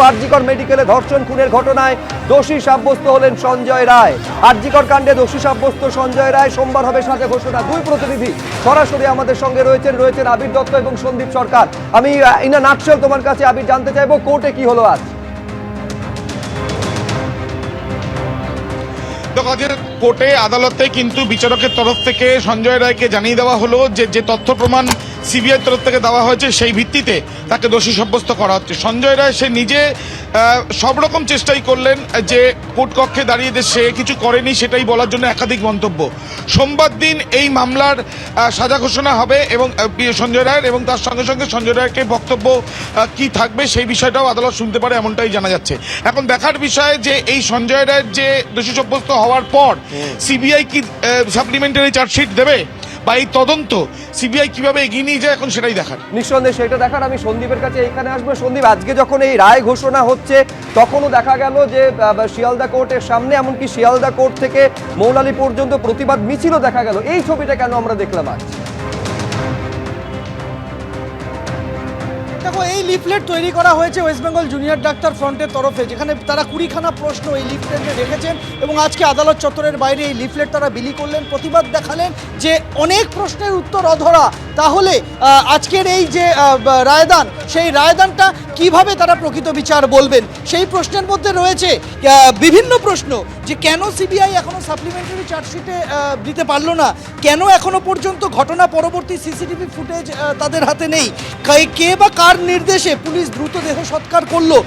আর.জি. কর মেডিকেলে ধর্ষণ খুনের ঘটনায় দোষী সাব্যস্ত হলেন সঞ্জয় রায়। আর.জি. কর কাণ্ডে দোষী সাব্যস্ত সঞ্জয় রায়। সোমবার হবে সাজা ঘোষণা। দুই প্রতিনিধি সরাসরি আমাদের সঙ্গে রয়েছেন আবির দত্ত এবং সন্দীপ সরকার। আমি ইনা নাটশেল তোমার কাছে আবির জানতে চাইবো, কোর্টে কি হলো আজ? কোর্টে আদালতে কিন্তু বিচারকের তরফ থেকে সঞ্জয় রায়কে জানিয়ে দেওয়া হলো যে তথ্য প্রমাণ সিবিআই তরফ থেকে দেওয়া হয়েছে সেই ভিত্তিতে তাকে দোষী সাব্যস্ত করা হচ্ছে। সঞ্জয় রায় সে নিজে সব রকম চেষ্টাই করলেন যে কোর্ট কক্ষে দাঁড়িয়ে সে কিছু করেনি সেটাই বলার জন্য একাধিক মন্তব্য। সোমবার দিন এই মামলার সাজা ঘোষণা হবে এবং সঞ্জয় রায়ের, এবং তার সঙ্গে সঙ্গে সঞ্জয় রায়কে বক্তব্য কি থাকবে সেই বিষয়টাও আদালত শুনতে পারে এমনটাই জানা যাচ্ছে। এখন দেখার বিষয় যে এই সঞ্জয় রায়ের যে দোষী সাব্যস্ত হওয়ার পর সিবিআই কি সাপ্লিমেন্টারি চার্জশিট দেবে বা এই তদন্ত সিবিআই কিভাবে এগিয়ে নিয়ে যায় এখন সেটাই দেখার। নিঃসন্দেহে সেটা দেখার। আমি সন্দীপের কাছে এখানে আসবো। সন্দীপ, আজকে যখন এই রায় ঘোষণা হচ্ছে তখনও দেখা গেল যে শিয়ালদা কোর্টের সামনে, এমনকি শিয়ালদা কোর্ট থেকে মৌলালী পর্যন্ত প্রতিবাদ মিছিলও দেখা গেল। এই ছবিটা কেন আমরা দেখলাম আজ? দেখো, এই লিফলেট তৈরি করা হয়েছে ওয়েস্ট বেঙ্গল জুনিয়র ডাক্তার ফ্রন্টের তরফে, যেখানে তারা 20খানা প্রশ্ন এই লিফলেটে রেখেছেন এবং আজকে আদালত চত্বরের বাইরে এই লিফলেট তারা বিলি করলেন, প্রতিবাদ দেখালেন যে অনেক প্রশ্নের উত্তর অধরা। তাহলে আজকের এই যে রায়দান, সেই রায়দানটা কিভাবে তারা প্রকৃত বিচার বলবেন, সেই প্রশ্নের মধ্যে রয়েছে বিভিন্ন প্রশ্ন, যে কেন সিবিআই এখনো সাপ্লিমেন্টারি চার্জশিটে দিতে পারলো না, কেন এখনো পর্যন্ত ঘটনা পরবর্তী সিসিটিভি ফুটেজ তাদের হাতে নেই, কে বা কার নির্দেশে পুলিশ দ্রুত দেহ সৎকার করলো,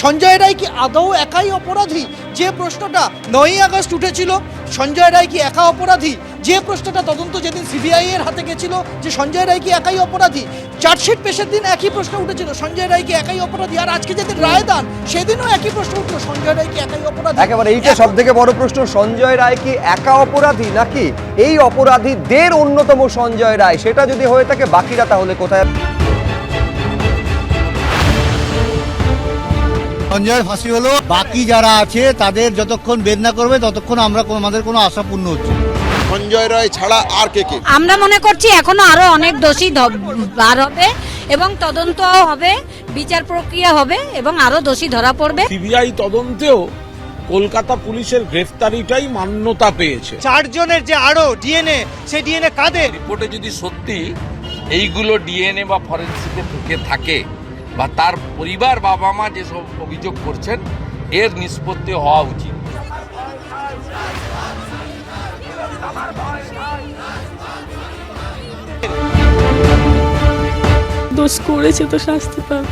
সঞ্জয় রায় কি আদৌ একাই অপরাধী? যে প্রশ্নটা 9ই আগস্ট উঠেছিল, সঞ্জয় রায় কি একা অপরাধী? যে প্রশ্নটা তদন্ত যেদিন সিবিআই এর হাতে গেছিল, যে সঞ্জয় রায় কি একাই অপরাধী? চার্জশিট পেশের দিন একই প্রশ্ন উঠেছিল, সঞ্জয় রায় কি একাই অপরাধী? আর আজকে যেদিন রায়দান সেদিনও একই প্রশ্ন উঠলো, সঞ্জয় রায় কি একাই অপরাধী? একেবারে এইটা সব থেকে বড় প্রশ্ন, সঞ্জয় রায় কি একা অপরাধী নাকি এই অপরাধীদের অন্যতম সঞ্জয় রায়? সেটা যদি হয়ে থাকে বাকিরা তাহলে কোথায়? সঞ্জয়ের ফাঁসি হলো, বাকি যারা আছে তাদের যতক্ষণ বের না করবে ততক্ষণ আমাদের কোনো আশা পূর্ণ হচ্ছে। সঞ্জয় রায় ছাড়া আর কে? আমরা মনে করছি এখনো আরো অনেক দোষী বার হবে এবং তদন্ত হবে, বিচার প্রক্রিয়া হবে এবং আরো দোষী ধরা পড়বে। সিবিআই তদন্তেও কলকাতা পুলিশের গ্রেফতারিটাই মান্যতা পেয়েছে। 4 জনের যে আরো ডিএনএ, সেই ডিএনএ কাদের? রিপোর্টে যদি সত্যি এইগুলো ডিএনএ বা ফরেনসিকে থেকে থাকে বা তার পরিবার বাবা মা যেসব অভিযোগ করছেন, এর নিষ্পত্তি হওয়া উচিত। দোষ করেছে তো শাস্তি পাবে।